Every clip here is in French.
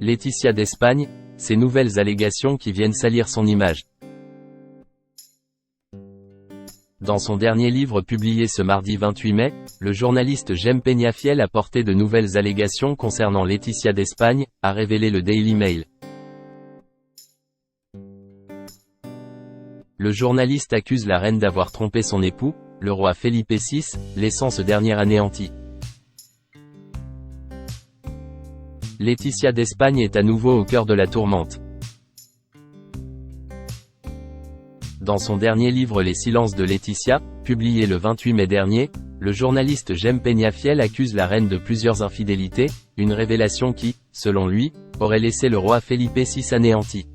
Laetitia d'Espagne, ces nouvelles allégations qui viennent salir son image. Dans son dernier livre publié ce mardi 28 mai, le journaliste Jem Peñafiel a porté de nouvelles allégations concernant Laetitia d'Espagne, a révélé le Daily Mail. Le journaliste accuse la reine d'avoir trompé son époux, le roi Felipe VI, laissant ce dernier anéanti. Laetitia d'Espagne est à nouveau au cœur de la tourmente. Dans son dernier livre Les silences de Laetitia, publié le 28 mai dernier, le journaliste Jem Peñafiel accuse la reine de plusieurs infidélités, une révélation qui, selon lui, aurait laissé le roi Felipe VI anéanti.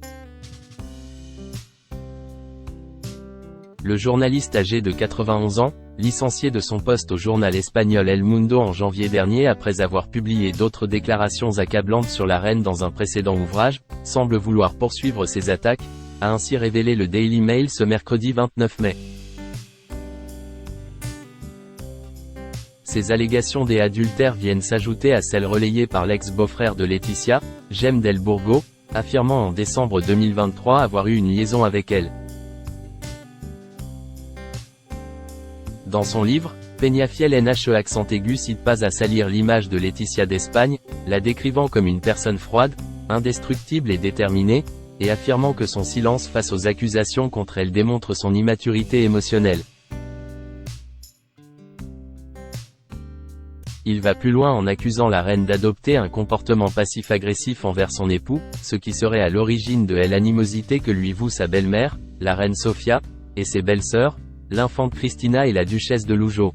Le journaliste âgé de 91 ans, licencié de son poste au journal espagnol El Mundo en janvier dernier après avoir publié d'autres déclarations accablantes sur la reine dans un précédent ouvrage, semble vouloir poursuivre ses attaques, a ainsi révélé le Daily Mail ce mercredi 29 mai. Ces allégations d'adultère viennent s'ajouter à celles relayées par l'ex-beau-frère de Laetitia, Jem del Burgo, affirmant en décembre 2023 avoir eu une liaison avec elle. Dans son livre, Peñafiel n'he cite pas à salir l'image de Laetitia d'Espagne, la décrivant comme une personne froide, indestructible et déterminée, et affirmant que son silence face aux accusations contre elle démontre son immaturité émotionnelle. Il va plus loin en accusant la reine d'adopter un comportement passif-agressif envers son époux, ce qui serait à l'origine de l'animosité que lui voue sa belle-mère, la reine Sofia, et ses belles-sœurs, l'infante Cristina et la duchesse de Lugo.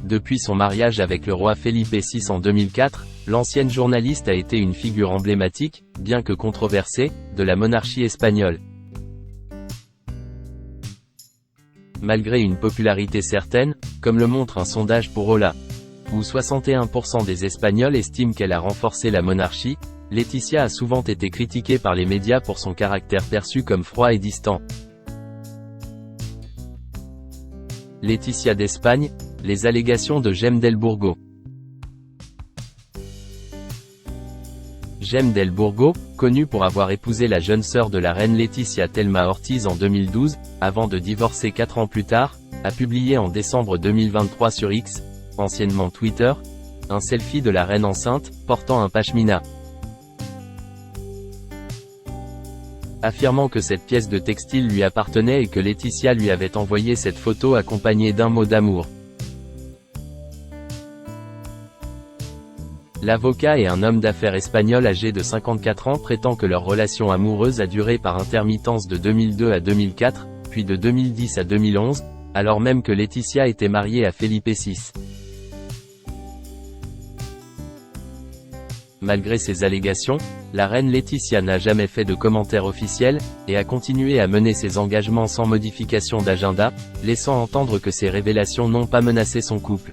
Depuis son mariage avec le roi Felipe VI en 2004, l'ancienne journaliste a été une figure emblématique, bien que controversée, de la monarchie espagnole. Malgré une popularité certaine, comme le montre un sondage pour Hola, où 61% des Espagnols estiment qu'elle a renforcé la monarchie, Laetitia a souvent été critiquée par les médias pour son caractère perçu comme froid et distant. Laetitia d'Espagne, les allégations de Jem del Burgo. Jem del Burgo, connu pour avoir épousé la jeune sœur de la reine Leticia Thelma Ortiz en 2012, avant de divorcer 4 ans plus tard, a publié en décembre 2023 sur X, anciennement Twitter, un selfie de la reine enceinte, portant un pashmina. Affirmant que cette pièce de textile lui appartenait et que Laetitia lui avait envoyé cette photo accompagnée d'un mot d'amour. L'avocat et un homme d'affaires espagnol âgé de 54 ans prétend que leur relation amoureuse a duré par intermittence de 2002 à 2004, puis de 2010 à 2011, alors même que Laetitia était mariée à Felipe VI. Malgré ces allégations, la reine Laetitia n'a jamais fait de commentaires officiels, et a continué à mener ses engagements sans modification d'agenda, laissant entendre que ces révélations n'ont pas menacé son couple.